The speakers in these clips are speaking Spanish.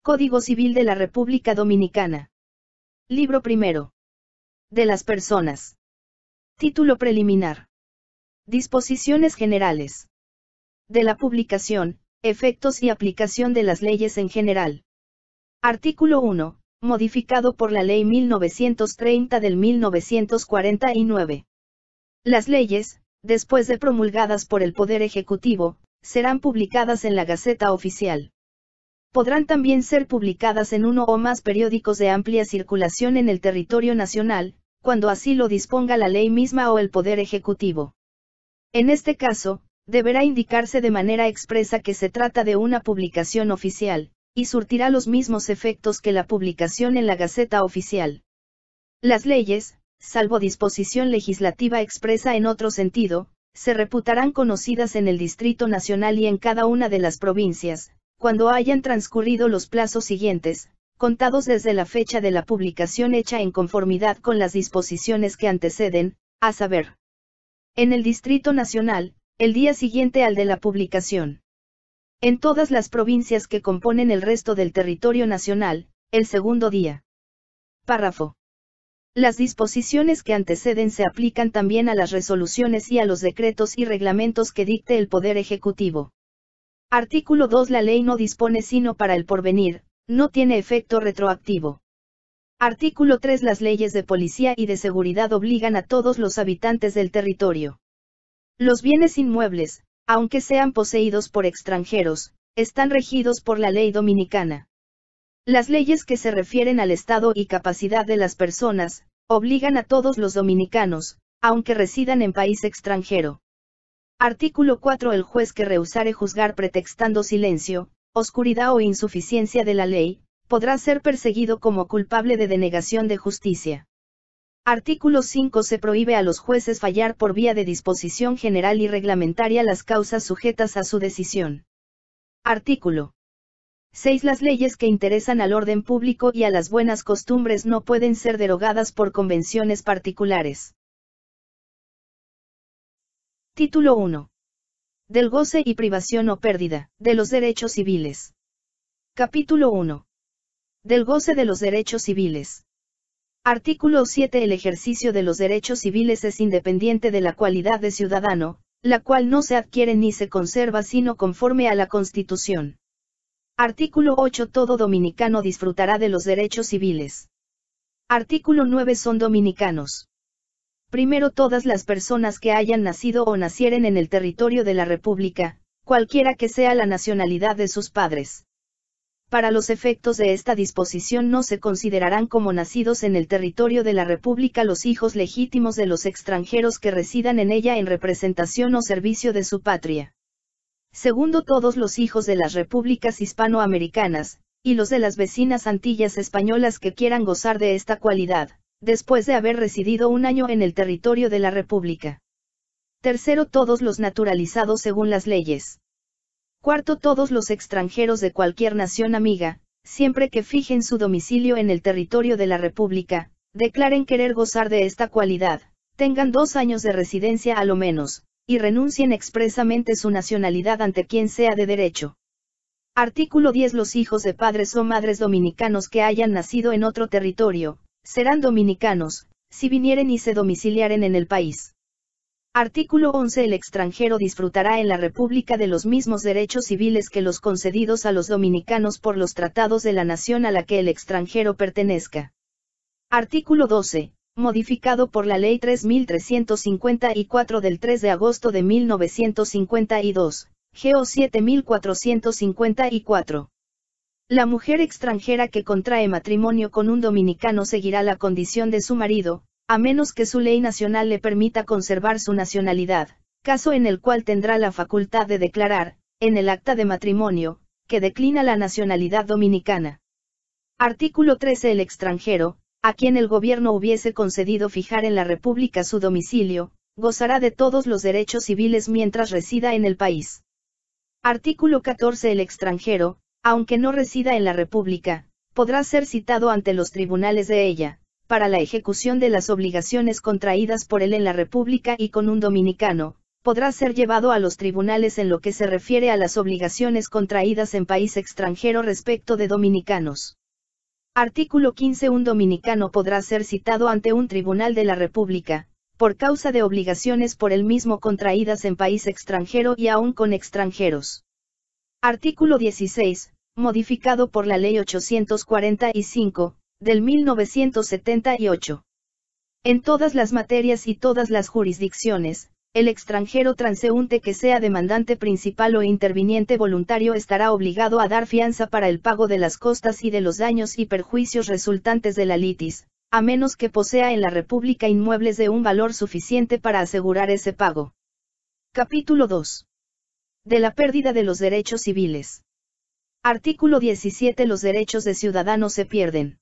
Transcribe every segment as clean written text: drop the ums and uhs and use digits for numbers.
Código Civil de la República Dominicana. Libro primero. De las personas. Título preliminar. Disposiciones generales. De la publicación, efectos y aplicación de las leyes en general. Artículo 1, modificado por la Ley 1930 del 1949. Las leyes, después de promulgadas por el Poder Ejecutivo, serán publicadas en la Gaceta Oficial. Podrán también ser publicadas en uno o más periódicos de amplia circulación en el territorio nacional, cuando así lo disponga la ley misma o el Poder Ejecutivo. En este caso, deberá indicarse de manera expresa que se trata de una publicación oficial, y surtirá los mismos efectos que la publicación en la Gaceta Oficial. Las leyes, salvo disposición legislativa expresa en otro sentido, se reputarán conocidas en el Distrito Nacional y en cada una de las provincias, cuando hayan transcurrido los plazos siguientes, contados desde la fecha de la publicación hecha en conformidad con las disposiciones que anteceden, a saber, en el Distrito Nacional, el día siguiente al de la publicación. En todas las provincias que componen el resto del territorio nacional, el segundo día. Párrafo. Las disposiciones que anteceden se aplican también a las resoluciones y a los decretos y reglamentos que dicte el Poder Ejecutivo. Artículo 2. La ley no dispone sino para el porvenir, no tiene efecto retroactivo. Artículo 3. Las leyes de policía y de seguridad obligan a todos los habitantes del territorio. Los bienes inmuebles, aunque sean poseídos por extranjeros, están regidos por la ley dominicana. Las leyes que se refieren al estado y capacidad de las personas, obligan a todos los dominicanos, aunque residan en país extranjero. Artículo 4. El juez que rehusare juzgar pretextando silencio, oscuridad o insuficiencia de la ley, podrá ser perseguido como culpable de denegación de justicia. Artículo 5. Se prohíbe a los jueces fallar por vía de disposición general y reglamentaria las causas sujetas a su decisión. Artículo 6. Las leyes que interesan al orden público y a las buenas costumbres no pueden ser derogadas por convenciones particulares. Título 1. Del goce y privación o pérdida, de los derechos civiles. Capítulo 1. Del goce de los derechos civiles. Artículo 7. El ejercicio de los derechos civiles es independiente de la cualidad de ciudadano, la cual no se adquiere ni se conserva sino conforme a la Constitución. Artículo 8. Todo dominicano disfrutará de los derechos civiles. Artículo 9. Son dominicanos. Primero, todas las personas que hayan nacido o nacieren en el territorio de la República, cualquiera que sea la nacionalidad de sus padres. Para los efectos de esta disposición no se considerarán como nacidos en el territorio de la República los hijos legítimos de los extranjeros que residan en ella en representación o servicio de su patria. Segundo, todos los hijos de las repúblicas hispanoamericanas, y los de las vecinas Antillas españolas que quieran gozar de esta cualidad, después de haber residido un año en el territorio de la República. Tercero, todos los naturalizados según las leyes. Cuarto, todos los extranjeros de cualquier nación amiga, siempre que fijen su domicilio en el territorio de la República, declaren querer gozar de esta cualidad, tengan 2 años de residencia a lo menos, y renuncien expresamente su nacionalidad ante quien sea de derecho. Artículo 10. Los hijos de padres o madres dominicanos que hayan nacido en otro territorio, serán dominicanos, si vinieren y se domiciliaren en el país. Artículo 11. El extranjero disfrutará en la República de los mismos derechos civiles que los concedidos a los dominicanos por los tratados de la nación a la que el extranjero pertenezca. Artículo 12. Modificado por la Ley 3354 del 3 de agosto de 1952, GO 7454. La mujer extranjera que contrae matrimonio con un dominicano seguirá la condición de su marido, a menos que su ley nacional le permita conservar su nacionalidad, caso en el cual tendrá la facultad de declarar, en el acta de matrimonio, que declina la nacionalidad dominicana. Artículo 13. El extranjero, a quien el gobierno hubiese concedido fijar en la República su domicilio, gozará de todos los derechos civiles mientras resida en el país. Artículo 14. El extranjero, aunque no resida en la República, podrá ser citado ante los tribunales de ella, para la ejecución de las obligaciones contraídas por él en la República y con un dominicano, podrá ser llevado a los tribunales en lo que se refiere a las obligaciones contraídas en país extranjero respecto de dominicanos. Artículo 15. Un dominicano podrá ser citado ante un tribunal de la República, por causa de obligaciones por él mismo contraídas en país extranjero y aún con extranjeros. Artículo 16, modificado por la Ley 845, del 1978. En todas las materias y todas las jurisdicciones, el extranjero transeúnte que sea demandante principal o interviniente voluntario estará obligado a dar fianza para el pago de las costas y de los daños y perjuicios resultantes de la litis, a menos que posea en la República inmuebles de un valor suficiente para asegurar ese pago. Capítulo 2. De la pérdida de los derechos civiles. Artículo 17. Los derechos de ciudadano se pierden.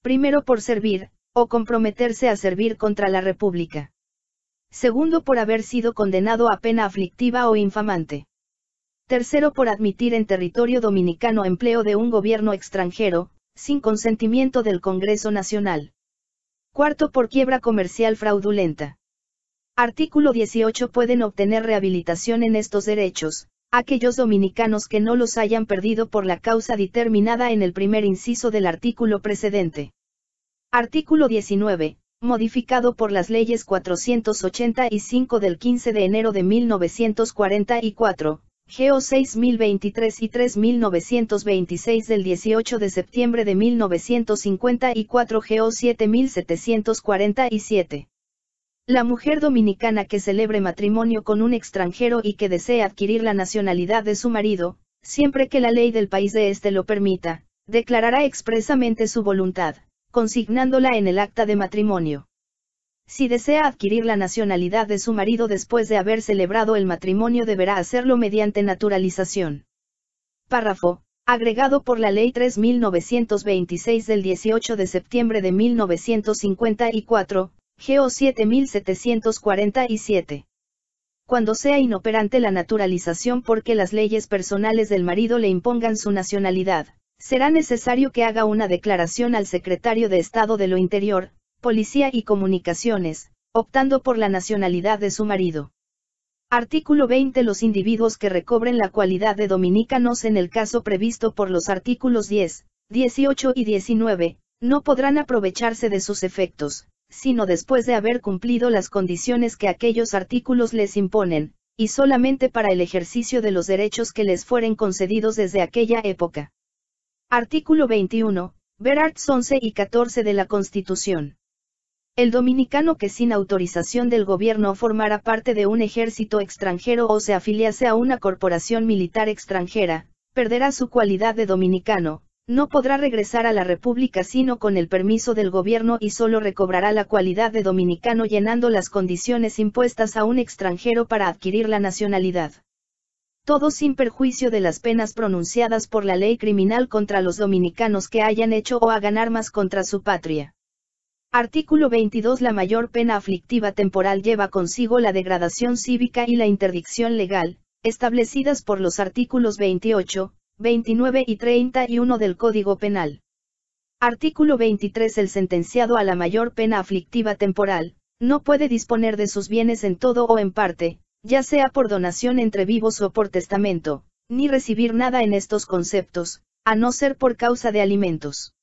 Primero por servir, o comprometerse a servir contra la República. Segundo por haber sido condenado a pena aflictiva o infamante. Tercero por admitir en territorio dominicano empleo de un gobierno extranjero, sin consentimiento del Congreso Nacional. Cuarto por quiebra comercial fraudulenta. Artículo 18. Pueden obtener rehabilitación en estos derechos, aquellos dominicanos que no los hayan perdido por la causa determinada en el primer inciso del artículo precedente. Artículo 19. Modificado por las leyes 485 del 15 de enero de 1944, GO 6023 y 3926 del 18 de septiembre de 1954, GO 7747. La mujer dominicana que celebre matrimonio con un extranjero y que desee adquirir la nacionalidad de su marido, siempre que la ley del país de éste lo permita, declarará expresamente su voluntad, consignándola en el acta de matrimonio. Si desea adquirir la nacionalidad de su marido después de haber celebrado el matrimonio, deberá hacerlo mediante naturalización. Párrafo, agregado por la Ley 3926 del 18 de septiembre de 1954, GO 7747. Cuando sea inoperante la naturalización porque las leyes personales del marido le impongan su nacionalidad, será necesario que haga una declaración al Secretario de Estado de lo Interior, Policía y Comunicaciones, optando por la nacionalidad de su marido. Artículo 20. Los individuos que recobren la cualidad de dominicanos en el caso previsto por los artículos 10, 18 y 19, no podrán aprovecharse de sus efectos, sino después de haber cumplido las condiciones que aquellos artículos les imponen, y solamente para el ejercicio de los derechos que les fueren concedidos desde aquella época. Artículo 21, ver arts 11 y 14 de la Constitución. El dominicano que sin autorización del gobierno formara parte de un ejército extranjero o se afiliase a una corporación militar extranjera, perderá su cualidad de dominicano, no podrá regresar a la República sino con el permiso del gobierno y solo recobrará la cualidad de dominicano llenando las condiciones impuestas a un extranjero para adquirir la nacionalidad. Todo sin perjuicio de las penas pronunciadas por la ley criminal contra los dominicanos que hayan hecho o hagan armas contra su patria. Artículo 22. La mayor pena aflictiva temporal lleva consigo la degradación cívica y la interdicción legal, establecidas por los artículos 28, 29 y 31 del Código Penal. Artículo 23. El sentenciado a la mayor pena aflictiva temporal, no puede disponer de sus bienes en todo o en parte, ya sea por donación entre vivos o por testamento, ni recibir nada en estos conceptos, a no ser por causa de alimentos.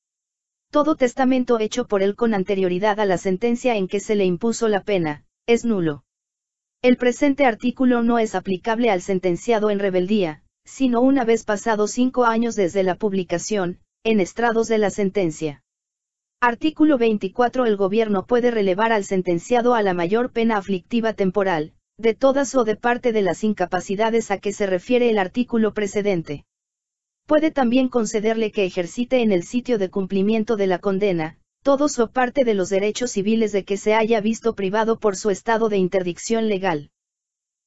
Todo testamento hecho por él con anterioridad a la sentencia en que se le impuso la pena, es nulo. El presente artículo no es aplicable al sentenciado en rebeldía, sino una vez pasados 5 años desde la publicación, en estrados de la sentencia. Artículo 24. El gobierno puede relevar al sentenciado a la mayor pena aflictiva temporal, de todas o de parte de las incapacidades a que se refiere el artículo precedente. Puede también concederle que ejercite en el sitio de cumplimiento de la condena, todos o parte de los derechos civiles de que se haya visto privado por su estado de interdicción legal.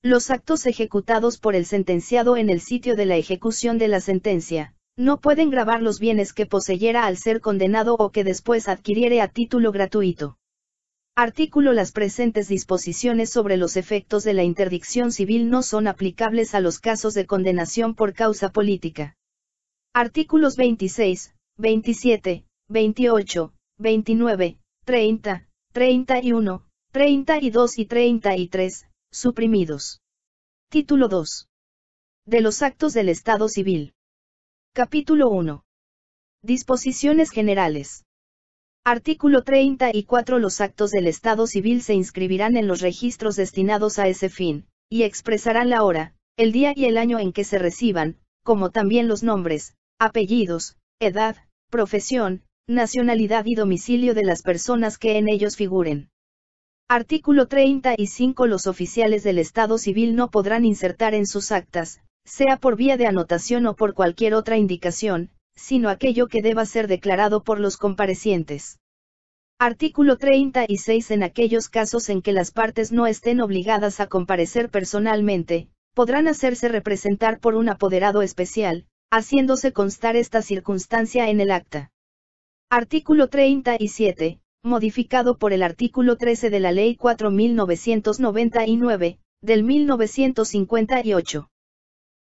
Los actos ejecutados por el sentenciado en el sitio de la ejecución de la sentencia, no pueden gravar los bienes que poseyera al ser condenado o que después adquiriere a título gratuito. Artículo. Las presentes disposiciones sobre los efectos de la interdicción civil no son aplicables a los casos de condenación por causa política. Artículos 26, 27, 28, 29, 30, 31, 32 y 33, suprimidos. Título 2. De los actos del Estado Civil. Capítulo 1. Disposiciones generales. Artículo 34. Los actos del Estado Civil se inscribirán en los registros destinados a ese fin, y expresarán la hora, el día y el año en que se reciban, como también los nombres, apellidos, edad, profesión, nacionalidad y domicilio de las personas que en ellos figuren. Artículo 35. Los oficiales del Estado Civil no podrán insertar en sus actas, sea por vía de anotación o por cualquier otra indicación, sino aquello que deba ser declarado por los comparecientes. Artículo 36. En aquellos casos en que las partes no estén obligadas a comparecer personalmente, podrán hacerse representar por un apoderado especial, haciéndose constar esta circunstancia en el acta. Artículo 37, modificado por el artículo 13 de la Ley 4.999, del 1958.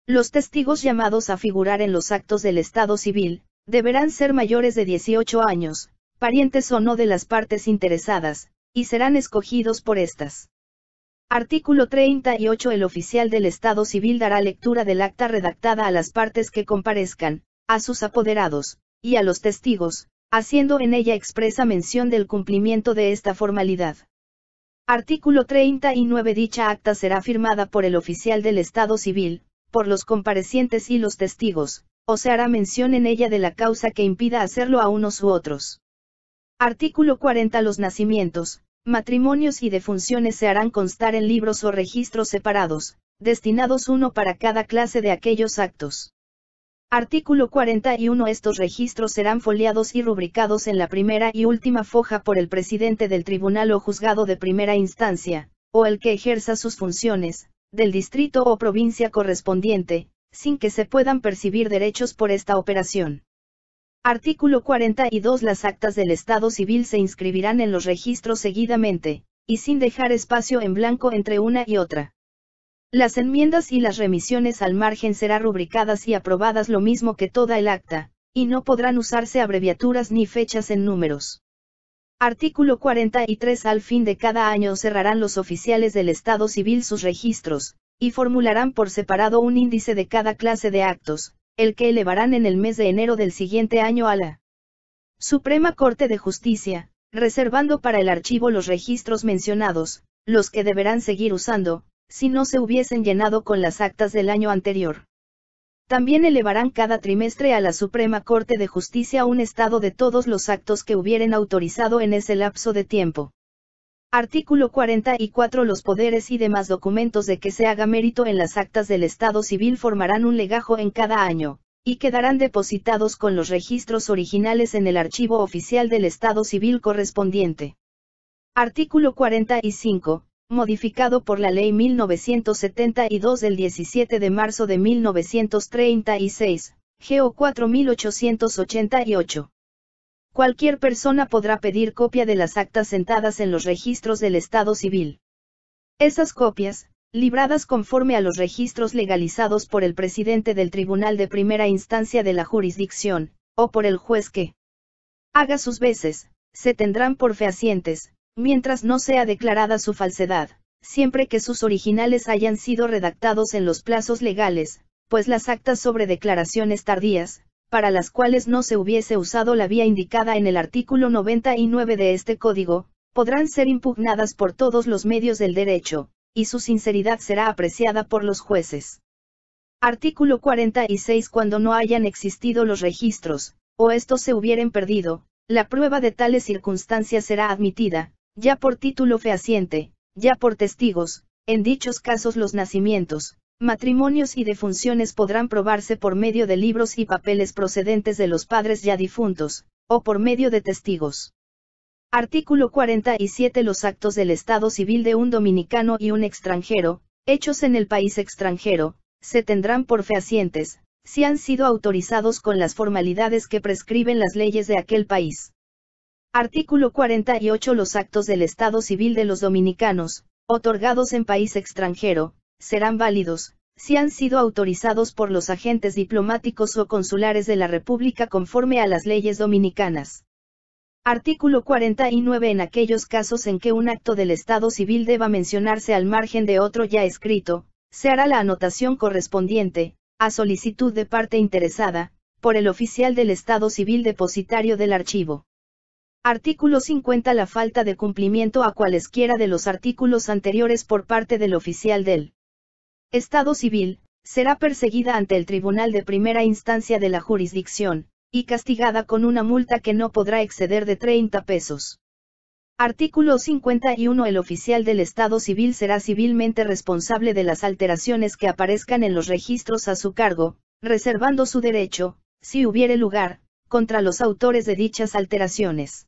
Los testigos llamados a figurar en los actos del Estado Civil, deberán ser mayores de 18 años, parientes o no de las partes interesadas, y serán escogidos por estas. Artículo 38. El oficial del Estado Civil dará lectura del acta redactada a las partes que comparezcan, a sus apoderados, y a los testigos, haciendo en ella expresa mención del cumplimiento de esta formalidad. Artículo 39. Dicha acta será firmada por el oficial del Estado Civil, por los comparecientes y los testigos, o se hará mención en ella de la causa que impida hacerlo a unos u otros. Artículo 40. Los nacimientos, matrimonios y defunciones se harán constar en libros o registros separados, destinados uno para cada clase de aquellos actos. Artículo 41. Estos registros serán foliados y rubricados en la primera y última foja por el presidente del tribunal o juzgado de primera instancia, o el que ejerza sus funciones, del distrito o provincia correspondiente, sin que se puedan percibir derechos por esta operación. Artículo 42. Las actas del Estado Civil se inscribirán en los registros seguidamente, y sin dejar espacio en blanco entre una y otra. Las enmiendas y las remisiones al margen serán rubricadas y aprobadas lo mismo que toda el acta, y no podrán usarse abreviaturas ni fechas en números. Artículo 43. Al fin de cada año cerrarán los oficiales del Estado Civil sus registros, y formularán por separado un índice de cada clase de actos, el que elevarán en el mes de enero del siguiente año a la Suprema Corte de Justicia, reservando para el archivo los registros mencionados, los que deberán seguir usando, si no se hubiesen llenado con las actas del año anterior. También elevarán cada trimestre a la Suprema Corte de Justicia un estado de todos los actos que hubieren autorizado en ese lapso de tiempo. Artículo 44. Los poderes y demás documentos de que se haga mérito en las actas del Estado Civil formarán un legajo en cada año, y quedarán depositados con los registros originales en el archivo oficial del Estado Civil correspondiente. Artículo 45. Modificado por la Ley 1972 del 17 de marzo de 1936, GO 4888. Cualquier persona podrá pedir copia de las actas sentadas en los registros del Estado Civil. Esas copias, libradas conforme a los registros legalizados por el presidente del Tribunal de Primera Instancia de la jurisdicción, o por el juez que haga sus veces, se tendrán por fehacientes, mientras no sea declarada su falsedad, siempre que sus originales hayan sido redactados en los plazos legales, pues las actas sobre declaraciones tardías, para las cuales no se hubiese usado la vía indicada en el artículo 99 de este Código, podrán ser impugnadas por todos los medios del derecho, y su sinceridad será apreciada por los jueces. Artículo 46. Cuando no hayan existido los registros, o estos se hubieren perdido, la prueba de tales circunstancias será admitida, ya por título fehaciente, ya por testigos. En dichos casos los nacimientos, matrimonios y defunciones podrán probarse por medio de libros y papeles procedentes de los padres ya difuntos, o por medio de testigos. Artículo 47. Los actos del Estado Civil de un dominicano y un extranjero, hechos en el país extranjero, se tendrán por fehacientes, si han sido autorizados con las formalidades que prescriben las leyes de aquel país. Artículo 48. Los actos del Estado Civil de los dominicanos, otorgados en país extranjero, serán válidos, si han sido autorizados por los agentes diplomáticos o consulares de la República conforme a las leyes dominicanas. Artículo 49. En aquellos casos en que un acto del Estado civil deba mencionarse al margen de otro ya escrito, se hará la anotación correspondiente, a solicitud de parte interesada, por el oficial del Estado civil depositario del archivo. Artículo 50. La falta de cumplimiento a cualesquiera de los artículos anteriores por parte del oficial del Estado civil, será perseguida ante el Tribunal de Primera Instancia de la jurisdicción, y castigada con una multa que no podrá exceder de 30 pesos. Artículo 51. El oficial del Estado civil será civilmente responsable de las alteraciones que aparezcan en los registros a su cargo, reservando su derecho, si hubiere lugar, contra los autores de dichas alteraciones.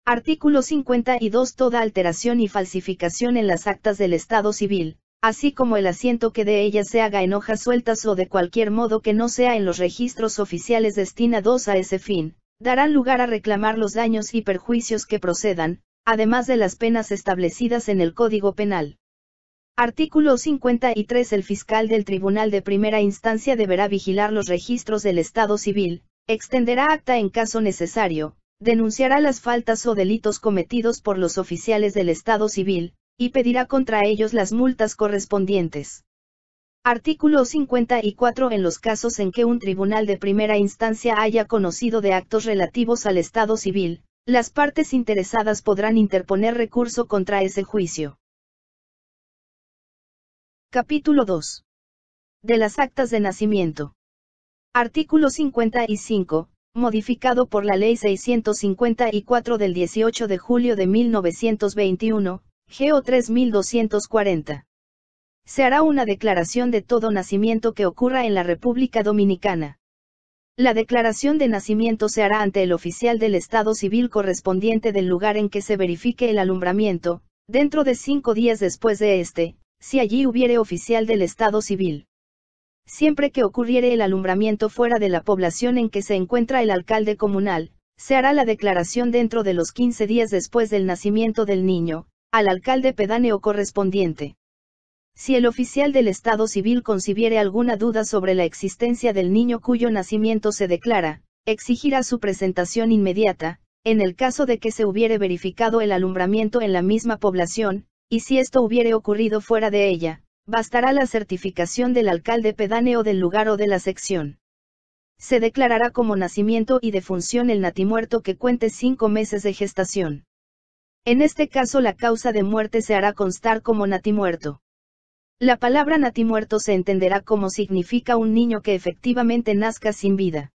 Artículo 52. Toda alteración y falsificación en las actas del Estado civil, así como el asiento que de ellas se haga en hojas sueltas o de cualquier modo que no sea en los registros oficiales destinados a ese fin, darán lugar a reclamar los daños y perjuicios que procedan, además de las penas establecidas en el Código Penal. Artículo 53. El fiscal del Tribunal de Primera Instancia deberá vigilar los registros del Estado civil, extenderá acta en caso necesario, denunciará las faltas o delitos cometidos por los oficiales del Estado civil, y pedirá contra ellos las multas correspondientes. Artículo 54. En los casos en que un tribunal de primera instancia haya conocido de actos relativos al Estado civil, las partes interesadas podrán interponer recurso contra ese juicio. Capítulo 2. De las actas de nacimiento. Artículo 55, modificado por la Ley 654 del 18 de julio de 1921, GO 3240. Se hará una declaración de todo nacimiento que ocurra en la República Dominicana. La declaración de nacimiento se hará ante el oficial del Estado civil correspondiente del lugar en que se verifique el alumbramiento, dentro de 5 días después de este, si allí hubiere oficial del Estado civil. Siempre que ocurriere el alumbramiento fuera de la población en que se encuentra el alcalde comunal, se hará la declaración dentro de los 15 días después del nacimiento del niño, al alcalde pedáneo correspondiente. Si el oficial del Estado civil concibiere alguna duda sobre la existencia del niño cuyo nacimiento se declara, exigirá su presentación inmediata, en el caso de que se hubiere verificado el alumbramiento en la misma población, y si esto hubiere ocurrido fuera de ella, bastará la certificación del alcalde pedáneo del lugar o de la sección. Se declarará como nacimiento y defunción el natimuerto que cuente 5 meses de gestación. En este caso la causa de muerte se hará constar como natimuerto. La palabra natimuerto se entenderá como significa un niño que efectivamente nazca sin vida.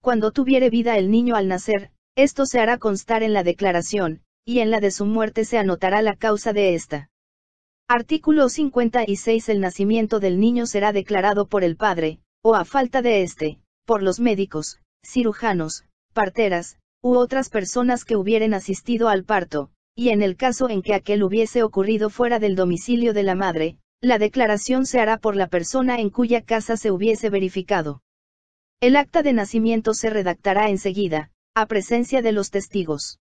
Cuando tuviere vida el niño al nacer, esto se hará constar en la declaración, y en la de su muerte se anotará la causa de esta. Artículo 56. El nacimiento del niño será declarado por el padre, o a falta de este, por los médicos, cirujanos, parteras, u otras personas que hubieren asistido al parto, y en el caso en que aquel hubiese ocurrido fuera del domicilio de la madre, la declaración se hará por la persona en cuya casa se hubiese verificado. El acta de nacimiento se redactará enseguida, a presencia de los testigos.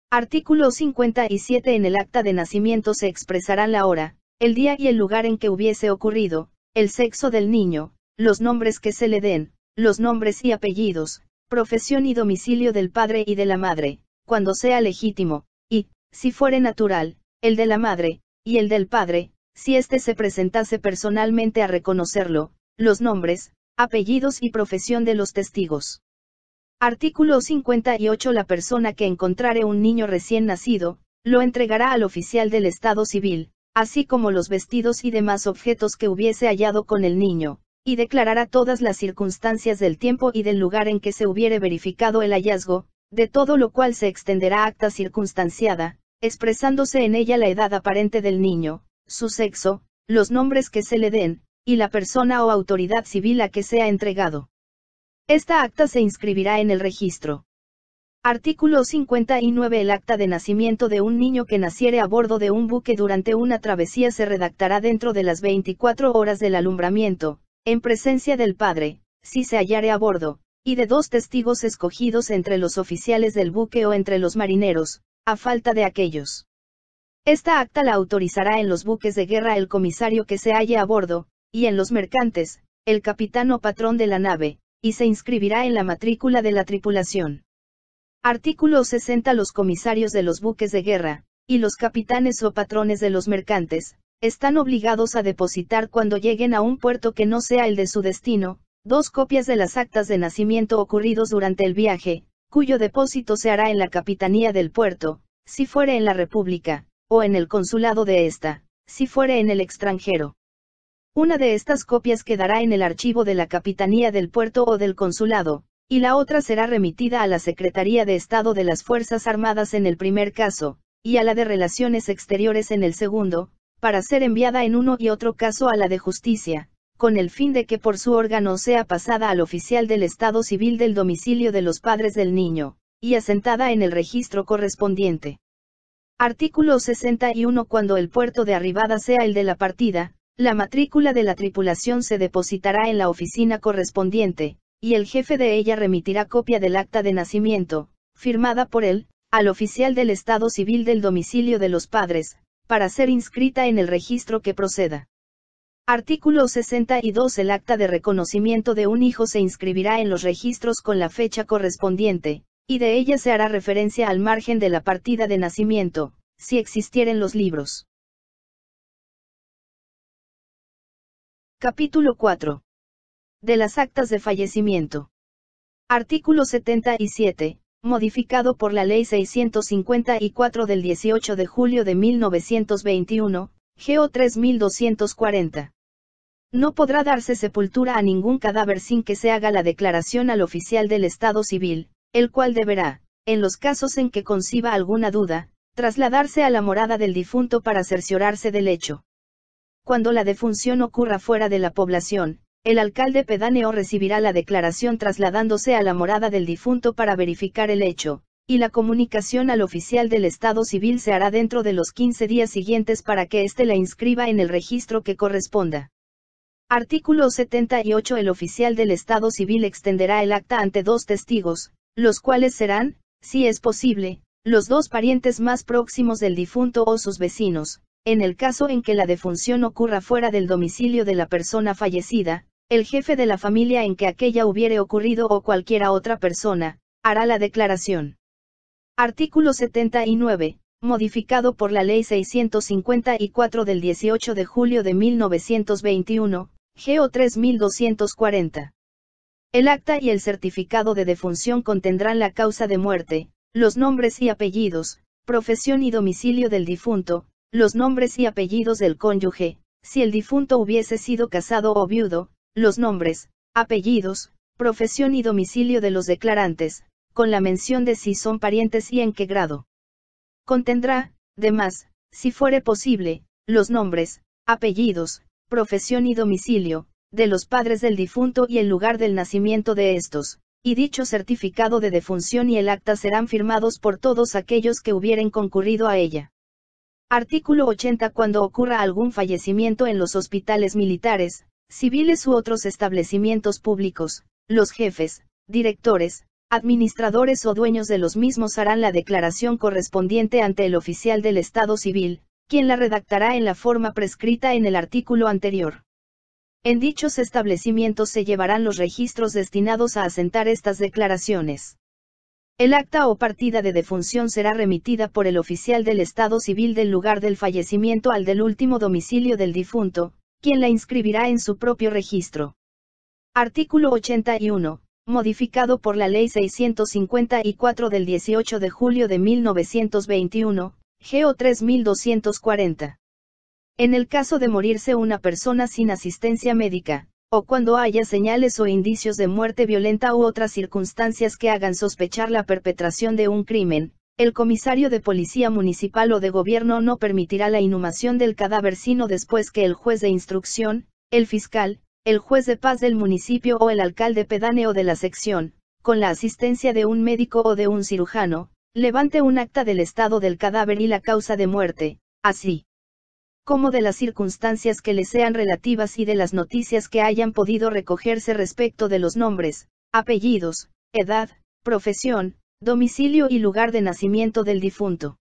Artículo 57. En el acta de nacimiento se expresarán la hora, el día y el lugar en que hubiese ocurrido, el sexo del niño, los nombres que se le den, los nombres y apellidos, profesión y domicilio del padre y de la madre, cuando sea legítimo, y, si fuere natural, el de la madre, y el del padre, si éste se presentase personalmente a reconocerlo, los nombres, apellidos y profesión de los testigos. Artículo 58. La persona que encontrare un niño recién nacido, lo entregará al oficial del Estado civil, así como los vestidos y demás objetos que hubiese hallado con el niño, y declarará todas las circunstancias del tiempo y del lugar en que se hubiere verificado el hallazgo, de todo lo cual se extenderá acta circunstanciada, expresándose en ella la edad aparente del niño, su sexo, los nombres que se le den, y la persona o autoridad civil a que sea entregado. Esta acta se inscribirá en el registro. Artículo 59. El acta de nacimiento de un niño que naciere a bordo de un buque durante una travesía se redactará dentro de las 24 horas del alumbramiento, en presencia del padre, si se hallare a bordo, y de 2 testigos escogidos entre los oficiales del buque o entre los marineros, a falta de aquellos. Esta acta la autorizará en los buques de guerra el comisario que se halle a bordo, y en los mercantes, el capitán o patrón de la nave, y se inscribirá en la matrícula de la tripulación. Artículo 60. Los comisarios de los buques de guerra, y los capitanes o patrones de los mercantes, están obligados a depositar cuando lleguen a un puerto que no sea el de su destino, 2 copias de las actas de nacimiento ocurridos durante el viaje, cuyo depósito se hará en la capitanía del puerto, si fuere en la República, o en el consulado de ésta, si fuere en el extranjero. Una de estas copias quedará en el archivo de la capitanía del puerto o del consulado, y la otra será remitida a la Secretaría de Estado de las Fuerzas Armadas en el primer caso, y a la de Relaciones Exteriores en el segundo, para ser enviada en uno y otro caso a la de Justicia, con el fin de que por su órgano sea pasada al oficial del Estado Civil del domicilio de los padres del niño, y asentada en el registro correspondiente. Artículo 61. Cuando el puerto de arribada sea el de la partida, la matrícula de la tripulación se depositará en la oficina correspondiente, y el jefe de ella remitirá copia del acta de nacimiento, firmada por él, al oficial del Estado Civil del domicilio de los padres, para ser inscrita en el registro que proceda. Artículo 62. El acta de reconocimiento de un hijo se inscribirá en los registros con la fecha correspondiente, y de ella se hará referencia al margen de la partida de nacimiento, si existieren los libros. Capítulo 4. De las actas de fallecimiento. Artículo 77, modificado por la Ley 654 del 18 de julio de 1921, GO 3240. No podrá darse sepultura a ningún cadáver sin que se haga la declaración al oficial del Estado Civil, el cual deberá, en los casos en que conciba alguna duda, trasladarse a la morada del difunto para cerciorarse del hecho. Cuando la defunción ocurra fuera de la población, el alcalde pedáneo recibirá la declaración trasladándose a la morada del difunto para verificar el hecho, y la comunicación al oficial del Estado Civil se hará dentro de los 15 días siguientes para que éste la inscriba en el registro que corresponda. Artículo 78. El oficial del Estado Civil extenderá el acta ante 2 testigos, los cuales serán, si es posible, los 2 parientes más próximos del difunto o sus vecinos. En el caso en que la defunción ocurra fuera del domicilio de la persona fallecida, el jefe de la familia en que aquella hubiere ocurrido o cualquiera otra persona, hará la declaración. Artículo 79, modificado por la Ley 654 del 18 de julio de 1921, GO 3240. El acta y el certificado de defunción contendrán la causa de muerte, los nombres y apellidos, profesión y domicilio del difunto, los nombres y apellidos del cónyuge, si el difunto hubiese sido casado o viudo, los nombres, apellidos, profesión y domicilio de los declarantes, con la mención de si son parientes y en qué grado. Contendrá, además, si fuere posible, los nombres, apellidos, profesión y domicilio, de los padres del difunto y el lugar del nacimiento de estos, y dicho certificado de defunción y el acta serán firmados por todos aquellos que hubieren concurrido a ella. Artículo 80. Cuando ocurra algún fallecimiento en los hospitales militares, civiles u otros establecimientos públicos, los jefes, directores, administradores o dueños de los mismos harán la declaración correspondiente ante el oficial del Estado Civil, quien la redactará en la forma prescrita en el artículo anterior. En dichos establecimientos se llevarán los registros destinados a asentar estas declaraciones. El acta o partida de defunción será remitida por el oficial del Estado Civil del lugar del fallecimiento al del último domicilio del difunto, quien la inscribirá en su propio registro. Artículo 81, modificado por la Ley 654 del 18 de julio de 1921, GO 3240. En el caso de morirse una persona sin asistencia médica, o cuando haya señales o indicios de muerte violenta u otras circunstancias que hagan sospechar la perpetración de un crimen, el comisario de policía municipal o de gobierno no permitirá la inhumación del cadáver sino después que el juez de instrucción, el fiscal, el juez de paz del municipio o el alcalde pedáneo de la sección, con la asistencia de un médico o de un cirujano, levante un acta del estado del cadáver y la causa de muerte, así como de las circunstancias que le sean relativas y de las noticias que hayan podido recogerse respecto de los nombres, apellidos, edad, profesión, domicilio y lugar de nacimiento del difunto.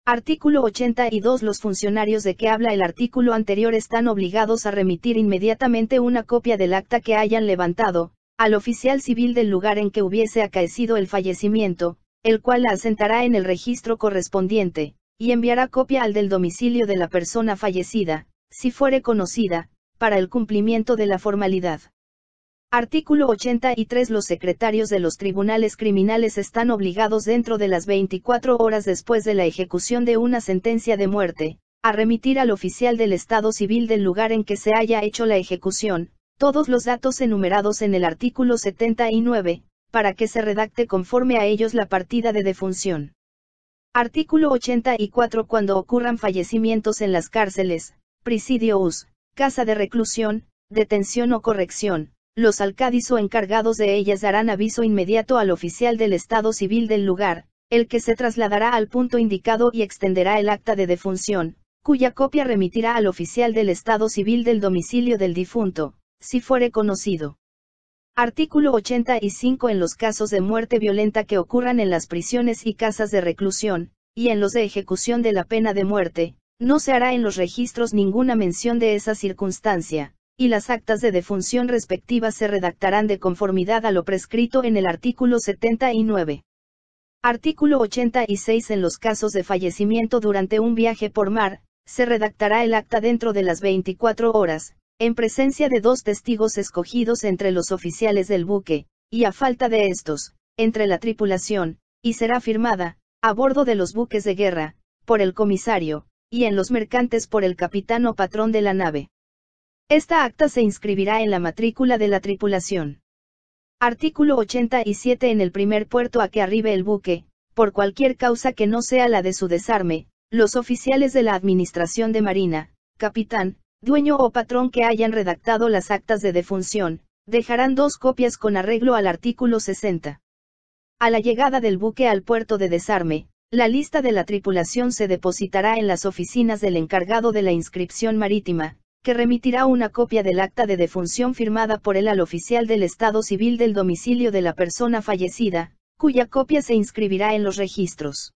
Artículo 82. Los funcionarios de que habla el artículo anterior están obligados a remitir inmediatamente una copia del acta que hayan levantado, al oficial civil del lugar en que hubiese acaecido el fallecimiento, el cual la asentará en el registro correspondiente, y enviará copia al del domicilio de la persona fallecida, si fuere conocida, para el cumplimiento de la formalidad. Artículo 83. Los secretarios de los tribunales criminales están obligados dentro de las 24 horas después de la ejecución de una sentencia de muerte, a remitir al oficial del Estado civil del lugar en que se haya hecho la ejecución, todos los datos enumerados en el artículo 79, para que se redacte conforme a ellos la partida de defunción. Artículo 84. Cuando ocurran fallecimientos en las cárceles, presidios, casa de reclusión, detención o corrección, los alcádis o encargados de ellas darán aviso inmediato al oficial del Estado civil del lugar, el que se trasladará al punto indicado y extenderá el acta de defunción, cuya copia remitirá al oficial del Estado civil del domicilio del difunto, si fuere conocido. Artículo 85. En los casos de muerte violenta que ocurran en las prisiones y casas de reclusión, y en los de ejecución de la pena de muerte, no se hará en los registros ninguna mención de esa circunstancia, y las actas de defunción respectivas se redactarán de conformidad a lo prescrito en el artículo 79. Artículo 86. En los casos de fallecimiento durante un viaje por mar, se redactará el acta dentro de las 24 horas, en presencia de 2 testigos escogidos entre los oficiales del buque, y a falta de estos, entre la tripulación, y será firmada, a bordo de los buques de guerra, por el comisario, y en los mercantes por el capitán o patrón de la nave. Esta acta se inscribirá en la matrícula de la tripulación. Artículo 87. En el primer puerto a que arribe el buque, por cualquier causa que no sea la de su desarme, los oficiales de la Administración de Marina, capitán, dueño o patrón que hayan redactado las actas de defunción, dejarán 2 copias con arreglo al artículo 60. A la llegada del buque al puerto de desarme, la lista de la tripulación se depositará en las oficinas del encargado de la inscripción marítima, que remitirá una copia del acta de defunción firmada por él al oficial del Estado civil del domicilio de la persona fallecida, cuya copia se inscribirá en los registros.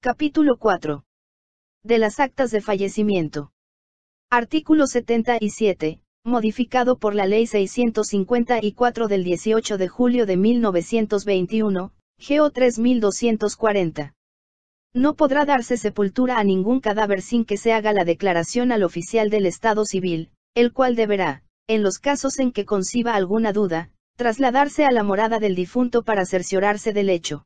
Capítulo 4. De las actas de fallecimiento. Artículo 77, modificado por la Ley 654 del 18 de julio de 1921, GO 3240. No podrá darse sepultura a ningún cadáver sin que se haga la declaración al oficial del Estado civil, el cual deberá, en los casos en que conciba alguna duda, trasladarse a la morada del difunto para cerciorarse del hecho.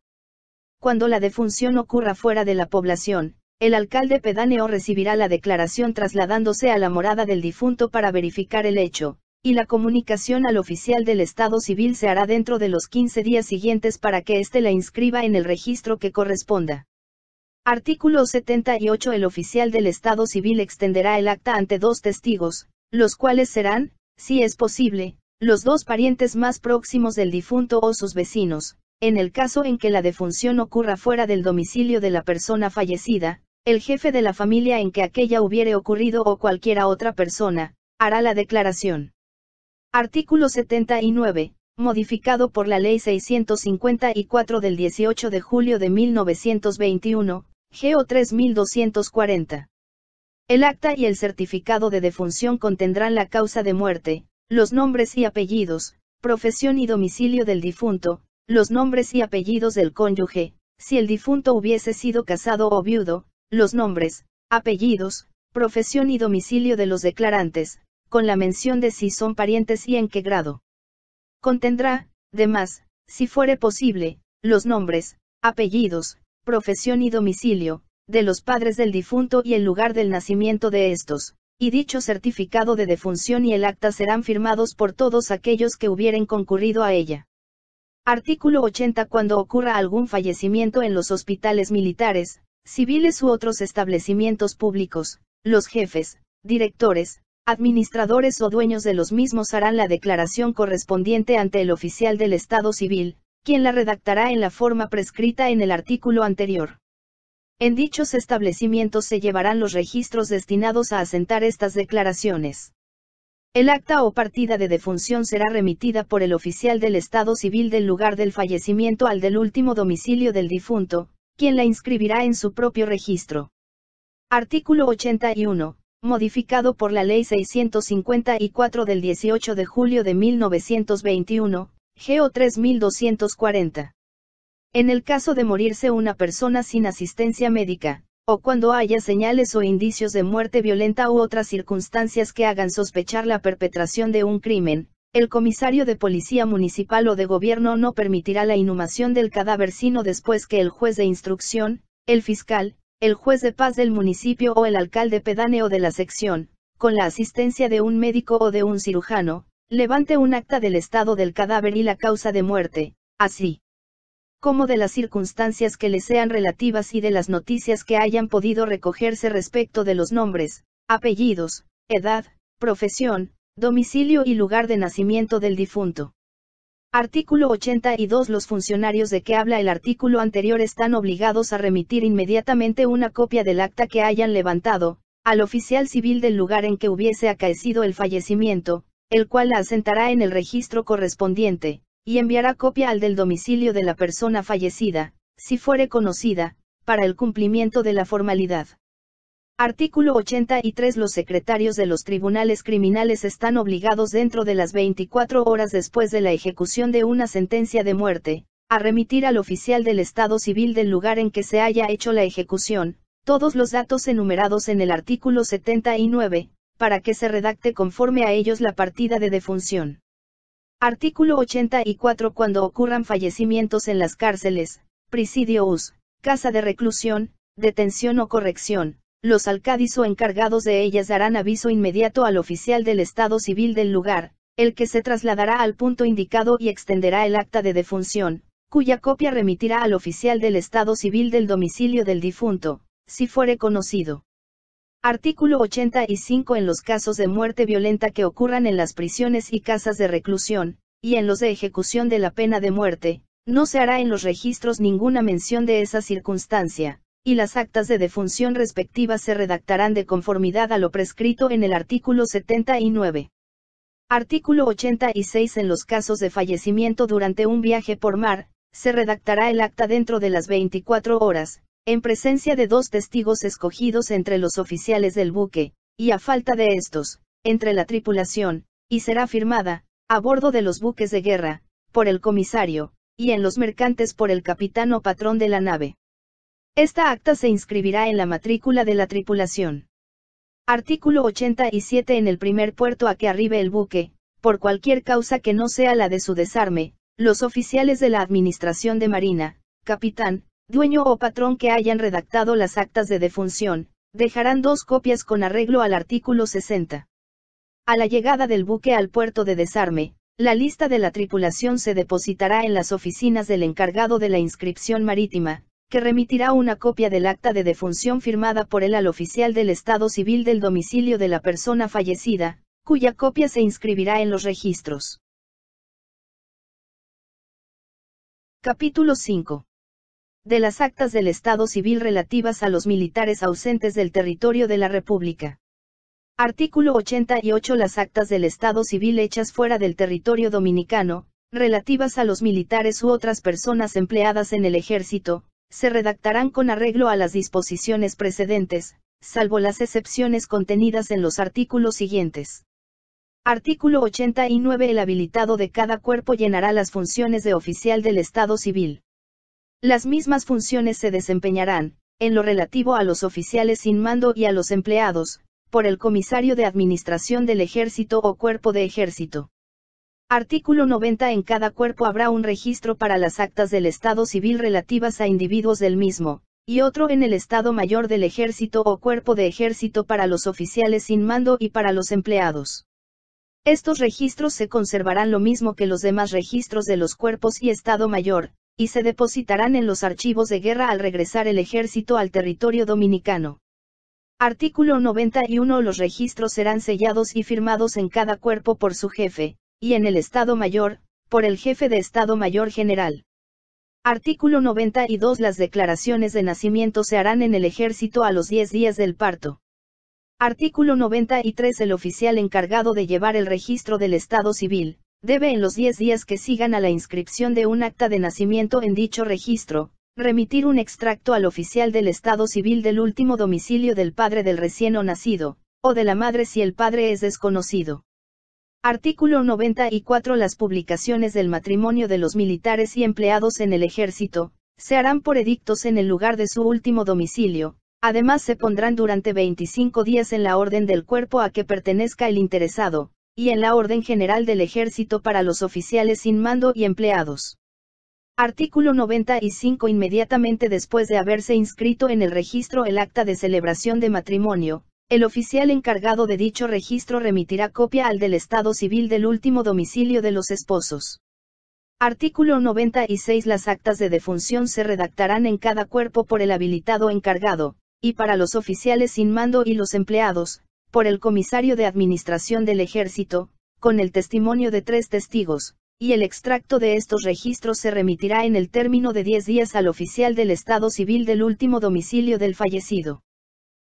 Cuando la defunción ocurra fuera de la población, el alcalde pedáneo recibirá la declaración trasladándose a la morada del difunto para verificar el hecho, y la comunicación al oficial del Estado Civil se hará dentro de los 15 días siguientes para que éste la inscriba en el registro que corresponda. Artículo 78. El oficial del Estado Civil extenderá el acta ante 2 testigos, los cuales serán, si es posible, los 2 parientes más próximos del difunto o sus vecinos. En el caso en que la defunción ocurra fuera del domicilio de la persona fallecida, el jefe de la familia en que aquella hubiere ocurrido o cualquiera otra persona, hará la declaración. Artículo 79, modificado por la Ley 654 del 18 de julio de 1921, GO 3240. El acta y el certificado de defunción contendrán la causa de muerte, los nombres y apellidos, profesión y domicilio del difunto, los nombres y apellidos del cónyuge, si el difunto hubiese sido casado o viudo, los nombres, apellidos, profesión y domicilio de los declarantes, con la mención de si son parientes y en qué grado. Contendrá, además, si fuere posible, los nombres, apellidos, profesión y domicilio, de los padres del difunto y el lugar del nacimiento de estos, y dicho certificado de defunción y el acta serán firmados por todos aquellos que hubieren concurrido a ella. Artículo 80. Cuando ocurra algún fallecimiento en los hospitales militares, civiles u otros establecimientos públicos, los jefes, directores, administradores o dueños de los mismos harán la declaración correspondiente ante el oficial del Estado Civil, quien la redactará en la forma prescrita en el artículo anterior. En dichos establecimientos se llevarán los registros destinados a asentar estas declaraciones. El acta o partida de defunción será remitida por el oficial del Estado Civil del lugar del fallecimiento al del último domicilio del difunto, quien la inscribirá en su propio registro. Artículo 81, modificado por la Ley 654 del 18 de julio de 1921, GO 3240. En el caso de morirse una persona sin asistencia médica, o cuando haya señales o indicios de muerte violenta u otras circunstancias que hagan sospechar la perpetración de un crimen, el comisario de policía municipal o de gobierno no permitirá la inhumación del cadáver sino después que el juez de instrucción, el fiscal, el juez de paz del municipio o el alcalde pedáneo de la sección, con la asistencia de un médico o de un cirujano, levante un acta del estado del cadáver y la causa de muerte, así como de las circunstancias que le sean relativas y de las noticias que hayan podido recogerse respecto de los nombres, apellidos, edad, profesión, domicilio y lugar de nacimiento del difunto. Artículo 82. Los funcionarios de que habla el artículo anterior están obligados a remitir inmediatamente una copia del acta que hayan levantado, al oficial civil del lugar en que hubiese acaecido el fallecimiento, el cual la asentará en el registro correspondiente, y enviará copia al del domicilio de la persona fallecida, si fuere conocida, para el cumplimiento de la formalidad. Artículo 83. Los secretarios de los tribunales criminales están obligados dentro de las 24 horas después de la ejecución de una sentencia de muerte, a remitir al oficial del Estado Civil del lugar en que se haya hecho la ejecución, todos los datos enumerados en el artículo 79, para que se redacte conforme a ellos la partida de defunción. Artículo 84. Cuando ocurran fallecimientos en las cárceles, presidios, casa de reclusión, detención o corrección, los alcádiz o encargados de ellas darán aviso inmediato al oficial del Estado Civil del lugar, el que se trasladará al punto indicado y extenderá el acta de defunción, cuya copia remitirá al oficial del Estado Civil del domicilio del difunto, si fuere conocido. Artículo 85. En los casos de muerte violenta que ocurran en las prisiones y casas de reclusión, y en los de ejecución de la pena de muerte, no se hará en los registros ninguna mención de esa circunstancia, y las actas de defunción respectivas se redactarán de conformidad a lo prescrito en el artículo 79. Artículo 86. En los casos de fallecimiento durante un viaje por mar, se redactará el acta dentro de las 24 horas, en presencia de 2 testigos escogidos entre los oficiales del buque, y a falta de estos, entre la tripulación, y será firmada, a bordo de los buques de guerra, por el comisario, y en los mercantes por el capitán o patrón de la nave. Esta acta se inscribirá en la matrícula de la tripulación. Artículo 87. En el primer puerto a que arribe el buque, por cualquier causa que no sea la de su desarme, los oficiales de la Administración de Marina, capitán, dueño o patrón que hayan redactado las actas de defunción, dejarán 2 copias con arreglo al artículo 60. A la llegada del buque al puerto de desarme, la lista de la tripulación se depositará en las oficinas del encargado de la inscripción marítima, que remitirá una copia del acta de defunción firmada por él al oficial del Estado Civil del domicilio de la persona fallecida, cuya copia se inscribirá en los registros. Capítulo 5. De las actas del Estado Civil relativas a los militares ausentes del territorio de la República. Artículo 88. Las actas del Estado Civil hechas fuera del territorio dominicano, relativas a los militares u otras personas empleadas en el ejército, se redactarán con arreglo a las disposiciones precedentes, salvo las excepciones contenidas en los artículos siguientes. Artículo 89. El habilitado de cada cuerpo llenará las funciones de oficial del Estado Civil. Las mismas funciones se desempeñarán, en lo relativo a los oficiales sin mando y a los empleados, por el comisario de administración del ejército o cuerpo de ejército. Artículo 90. En cada cuerpo habrá un registro para las actas del Estado Civil relativas a individuos del mismo, y otro en el Estado Mayor del Ejército o cuerpo de ejército para los oficiales sin mando y para los empleados. Estos registros se conservarán lo mismo que los demás registros de los cuerpos y Estado Mayor, y se depositarán en los archivos de guerra al regresar el ejército al territorio dominicano. Artículo 91. Los registros serán sellados y firmados en cada cuerpo por su jefe, y en el Estado Mayor, por el jefe de Estado Mayor General. Artículo 92. Las declaraciones de nacimiento se harán en el ejército a los 10 días del parto. Artículo 93. El oficial encargado de llevar el registro del Estado Civil, debe en los 10 días que sigan a la inscripción de un acta de nacimiento en dicho registro, remitir un extracto al oficial del Estado Civil del último domicilio del padre del recién nacido, o de la madre si el padre es desconocido. Artículo 94. Las publicaciones del matrimonio de los militares y empleados en el ejército, se harán por edictos en el lugar de su último domicilio, además se pondrán durante 25 días en la orden del cuerpo a que pertenezca el interesado, y en la orden general del ejército para los oficiales sin mando y empleados. Artículo 95. Inmediatamente después de haberse inscrito en el registro el acta de celebración de matrimonio, el oficial encargado de dicho registro remitirá copia al del Estado Civil del último domicilio de los esposos. Artículo 96. Las actas de defunción se redactarán en cada cuerpo por el habilitado encargado, y para los oficiales sin mando y los empleados, por el comisario de administración del ejército, con el testimonio de 3 testigos, y el extracto de estos registros se remitirá en el término de 10 días al oficial del Estado Civil del último domicilio del fallecido.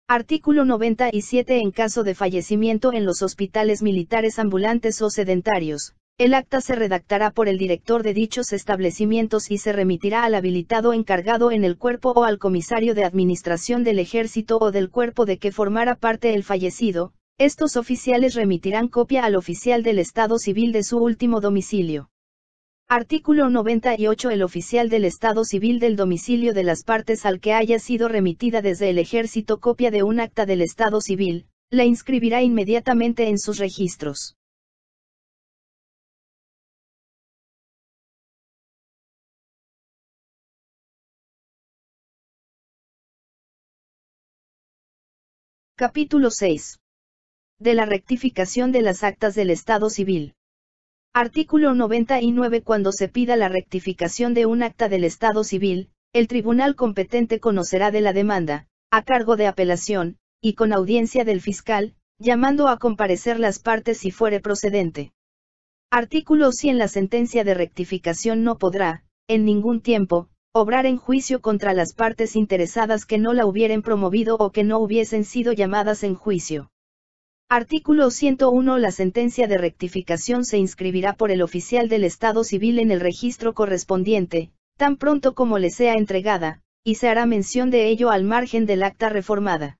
Artículo 97. En caso de fallecimiento en los hospitales militares ambulantes o sedentarios, el acta se redactará por el director de dichos establecimientos y se remitirá al habilitado encargado en el cuerpo o al comisario de administración del ejército o del cuerpo de que formara parte el fallecido. Estos oficiales remitirán copia al oficial del Estado Civil de su último domicilio. Artículo 98. El oficial del Estado Civil del domicilio de las partes al que haya sido remitida desde el ejército copia de un acta del Estado Civil, la inscribirá inmediatamente en sus registros. Capítulo 6. De la rectificación de las actas del Estado Civil. Artículo 99. Cuando se pida la rectificación de un acta del Estado Civil, el tribunal competente conocerá de la demanda, a cargo de apelación, y con audiencia del fiscal, llamando a comparecer las partes si fuere procedente. Artículo 100. La sentencia de rectificación no podrá, en ningún tiempo, obrar en juicio contra las partes interesadas que no la hubieren promovido o que no hubiesen sido llamadas en juicio. Artículo 101. La sentencia de rectificación se inscribirá por el oficial del Estado Civil en el registro correspondiente, tan pronto como le sea entregada, y se hará mención de ello al margen del acta reformada.